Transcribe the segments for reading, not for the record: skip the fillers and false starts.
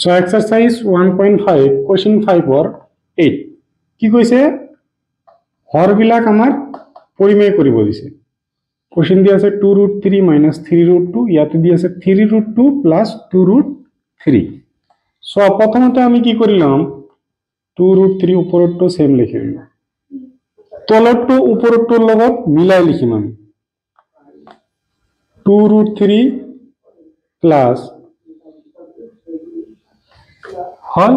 So exercise 1.5 question 5 or 8 কি কৈছে হৰবিলাক আমাৰ পৰিমেয় কৰিব দিছে কোশ্চেন দি আছে 2√3 - 3√2 ইয়াতে দি আছে 3√2 + 2√3 সো প্রথমতে আমি কি কৰিলাম 2√3 উপৰটো সেম লিখিম তলটো উপৰটোৰ লগত মিলাই লিখিম আমি 2√3 প্লাস হল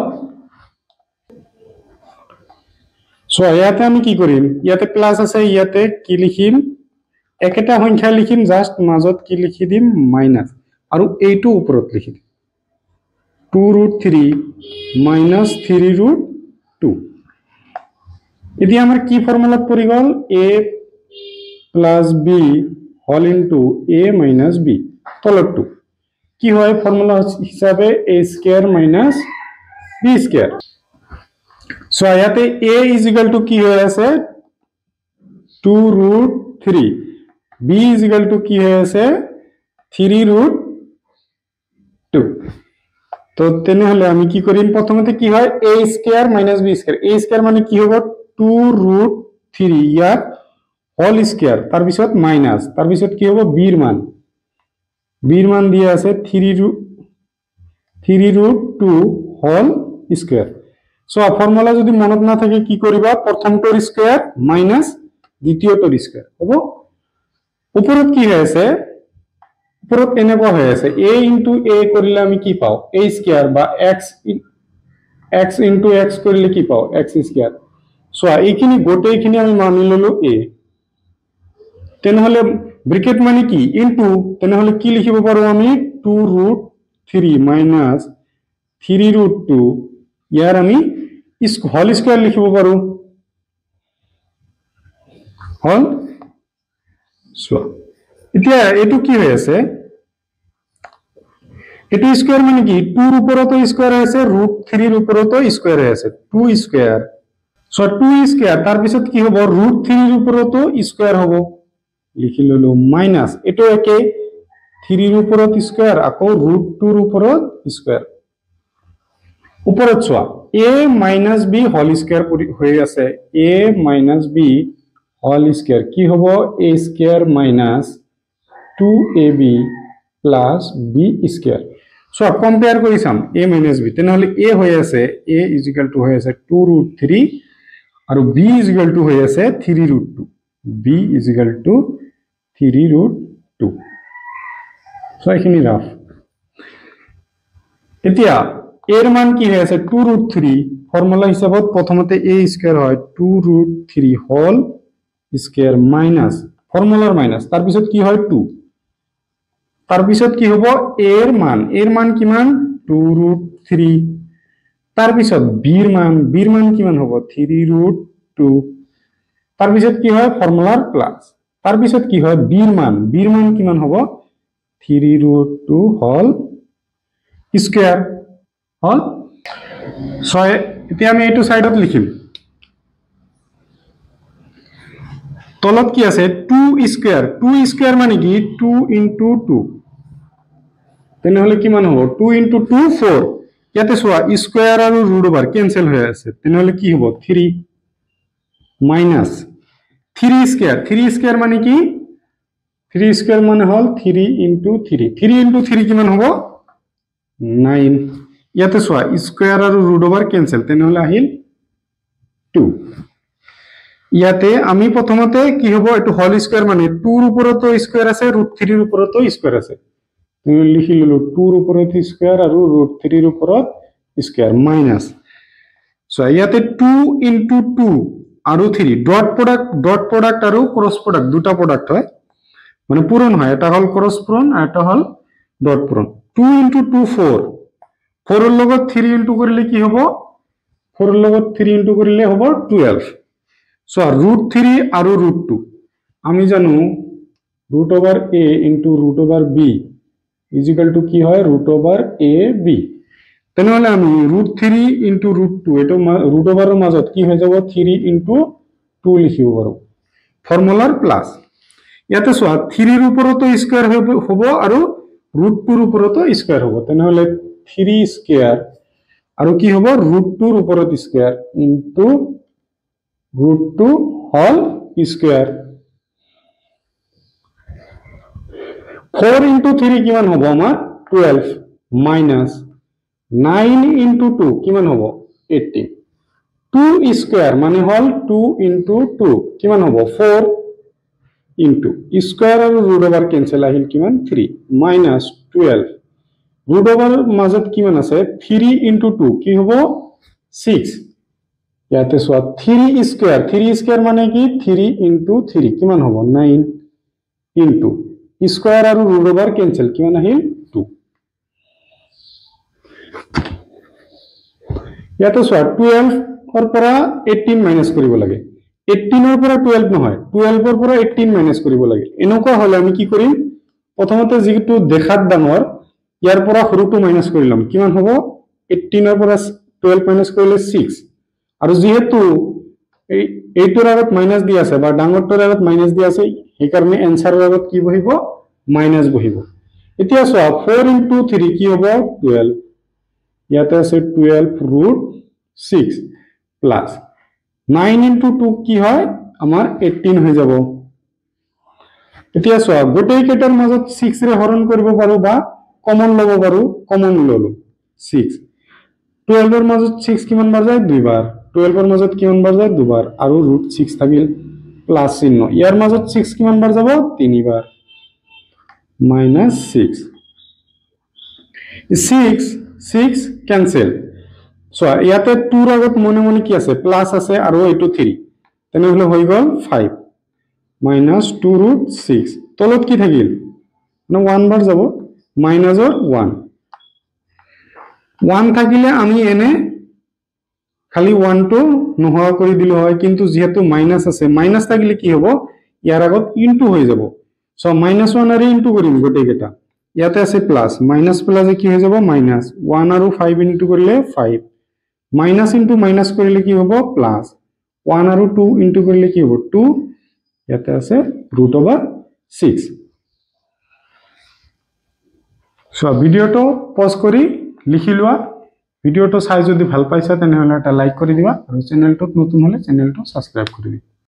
সো ইয়াতে আমি কি কৰিম ইয়াতে প্লাস আছে ইয়াতে কি লিখিম একটা সংখ্যা লিখিম জাস্ট মাজত কি লিখি দিম মাইনাস আৰু এইটো উপৰত লিখি দিম 2√3 - 3√2 এতিয়া আমাৰ কি ফৰ্মুলাত পৰি গল a + b whole into a - b তলটো কি হয় ফর্মুলা হিসাবে a² - b²। সো ইয়াতে a = কি হৈ আছে 2√3 b = কি হৈ আছে 3√2 তো তেনেহলে আমি কি কৰিম প্ৰথমতে কি হয় a² - b²। a² মানে কি হ'ব 2√3 ইয়াত হোল স্কয়ার তাৰ পিছত মাইনাস তাৰ পিছত কি হ'ব b ৰ মান দিয়া আছে 3√2 হোল স্কয়াৰ। সো ফৰ্মুলা যদি মনত না থাকে কি কৰিবা প্ৰথমটোৰ স্কয়াৰ মাইনাস দ্বিতীয়টোৰ স্কয়াৰ হ'ব উপৰত কি হৈ আছে উপৰত এনেকুৱা হৈ আছে a * a কৰিলে আমি কি পাও a² বা x * x কৰিলে কি পাও x²। সো এইখিনি গোটেইখিনি আমি মানি ললো a তেনেহলে ব্র্যাকেট মানে কি ইনটু তেনেহলে কি লিখিব পাৰো আমি 2√3 - 3√2 ইয়াৰ আমি হোল স্কয়াৰ লিখিব পাৰো হল সো এতিয়া এটো কি হৈ আছে এটো স্কয়াৰ মানে কি 2 ৰ ওপৰতো স্কয়াৰ আছে √3 ৰ ওপৰতো স্কয়াৰ আছে 2 স্কয়াৰ। সো 2 স্কয়াৰ তাৰ পিছত কি হ'ব √3 ৰ ওপৰতো স্কয়াৰ হ'ব লিখি ললো মাইনাস এটো একে 3 ৰ ওপৰত স্কয়াৰ আকৌ √2 ৰ ওপৰত স্কয়াৰ উপৰত চোৱা a - b হোল স্কয়াৰ হৈ আছে a - b হোল স্কয়াৰ কি হ'ব a² - 2ab + b²। So compare কৰি চাম a - b তেনেহলে a হৈ আছে a = হৈ আছে 2√3 আৰু b = হৈ আছে 3√2 b = 3√2 সো এখিনি ৰাফ এতিয়া এর মান কি হৈ আছে 2√3 ফর্মুলা হিসাবত প্রথমতে a² হয় 2√3 হোল স্কয়ার মাইনাস ফর্মুলার মাইনাস তার পিছত কি হয় 2 তার পিছত কি হ'ব এর মান কিমান 2√3 তার পিছত b ৰ মান কিমান হ'ব 3√2 তাৰ পিছত কি হয় ফৰ্মুলাৰ প্লাস তাৰ পিছত কি হয় b ৰ মান কিমান হ'ব 3√2 হোল স্কয়ার হল। সো এতিয়া আমি এইটো সাইডত লিখিম তলত কি আছে 2² মানে কি 2 * 2 তেনেহলে কিমান হ'ব 2 * 2 4 ইয়াতে সোয়া স্কয়ার আৰু √ওভার ক্যান্সেল হৈ আছে তেনেহলে কি হ'ব 3 মাইনাস 3² মানে কি 3² মানে হল 3 * 3 3 * 3 কিমান হ'ব 9 ইয়াতে সোয়া স্কয়ার আৰু √ওভাৰ ক্যান্সেল তেনেহলে আহিল 2 ইয়াতে আমি প্ৰথমতে কি হ'ব এটো হোল স্কয়াৰ মানে 2 ৰ ওপৰতো স্কয়াৰ আছে √3 ৰ ওপৰতো স্কয়াৰ আছে তুমি লিখি ললো 2 ৰ ওপৰত স্কয়াৰ আৰু √3 ৰ ওপৰত স্কয়াৰ মাইনাস সো ইয়াতে 2 * 2 আৰু 3 ডট প্ৰোডাক্ট আৰু ক্রস প্রোডাক্ট দুটা প্রোডাক্ট হয় মানে পূরণ হয় এটা হল ক্রস পূরণ আর এটা হল ডট পূরণ 2 * 2 4 4 এর লগত 3 ইনটু কৰিলে কি হ'ব 4 এৰ লগত 3 ইনটু কৰিলে হ'ব 12 সো √3 আৰু √2 আমি জানো √a ইনটু √b = কি হয় √ab তেনেহলে আমি √3 ইনটু √2 এটো √ওভাৰৰ মাজত কি হৈ যাব 3 * 2 লিখিব পাৰো ফৰ্মুলাৰ প্লাস ইয়াতে সোয়া 3 ৰ ওপৰতো স্কয়াৰ হ'ব আৰু √2 ৰ ওপৰতো স্কয়াৰ হ'ব তেনেহলে 3² আৰু কি হ'ব √2 ৰ ওপৰত square into √2 whole square 4 into 3 কিমান হ'ব আমাৰ 12 মাইনাস 9 ইনটু 2 কিমান হ'ব 18 2 স্কয়ার মানে হল 2 ইনটু 2 কিমান হ'ব 4 ইনটু স্কয়ার আৰু ৰুট ওভাৰ কেনসেল আহিল কিমান 3 মাইনাস 12 ৰুট ওভাৰ মাজত কিমান আছে 3 ইনটু 2 কি হ'ব 6 ইয়াতে সোৱা 3 স্কয়ার মানে কি 3 ইনটু 3 কিমান হ'ব 9 ইনটু স্কয়ার আৰু ৰুট ওভাৰ কেনসেল কিমান আহিল 2 ইয়াতে সোৱা 12 ৰ পৰা 18 মাইনাস কৰিব লাগে 18 ৰ পৰা 12 নহয় 12 ৰ পৰা 18 মাইনাস কৰিব লাগে এনেকুৱা হলে আমি কি কৰিম প্ৰথমতে যেটো দেখাত ডাঙৰ ইয়াৰ পৰা সৰুটো মাইনাস কৰিলাম কিমান হ'ব 18 ৰ পৰা 12 মাইনাস কৰিলে 6 আৰু যেহেতু এইটোৰ আগত মাইনাস দি আছে বা ডাঙৰটোৰ আগত মাইনাস দি আছে এই কাৰণে এনসাৰৰ আগত কি বহিব মাইনাস বহিব এতিয়া সোৱা 4 ইনটু 3 কি হ'ব 12 ইয়াতে আছে 12 ৰুট 6 প্লাস 9 ইনটু 2 কি হয় আমাৰ 18 হৈ যাব এতিয়া সোৱা গোটেই কেটাৰ মাজত 6 ৰে হৰণ কৰিব পাৰো বা কমন লব পাৰো কমন ললো 6 12 ৰ মাজত 6 কিমান বাৰ যায় দুইবাৰ 12 ৰ মাজত কিমান বাৰ যায় দুবাৰ আৰু √6 থাকিল প্লাস চিহ্ন ইয়াৰ মাজত 6 কিমান বাৰ যাব তিনিবাৰ মাইনাস 6 কেনসেল সো ইয়াতে 2 ৰ আগত মনে মনে কি আছে প্লাস আছে আৰু এইটো 3 তেনেহলে হৈ গল 5 মাইনাস 2√6 তলত কি থাকিল না 1 বাৰ যাব মাইনাসৰ 1 থাকিলে আমি এনে খালি 1 টো নোহোৱা কৰি দিলো হয় কিন্তু যেহেতু মাইনাস আছে মাইনাস থাকিলে কি হ'ব ইয়াৰ আগত ইনটু হৈ যাব সো -1 আৰু ইনটু কৰিম গোটেই কেটা ইয়াতে আছে প্লাস মাইনাস প্লাসে কি হৈ যাব মাইনাস 1 আৰু 5 ইনটু কৰিলে 5 মাইনাস ইনটু মাইনাস কৰিলে কি হ'ব প্লাস 1 আৰু 2 ইনটু কৰিলে কি হ'ব 2 ইয়াতে আছে √6 সো ভিডিওটো পজ কৰি লিখি লোৱা ভিডিওটো চাই যদি ভাল পাইছা তেনেহলে এটা লাইক কৰি দিবা আৰু চেনেলটো নতুন হলে চেনেলটো সাবস্ক্ৰাইব কৰি দিবা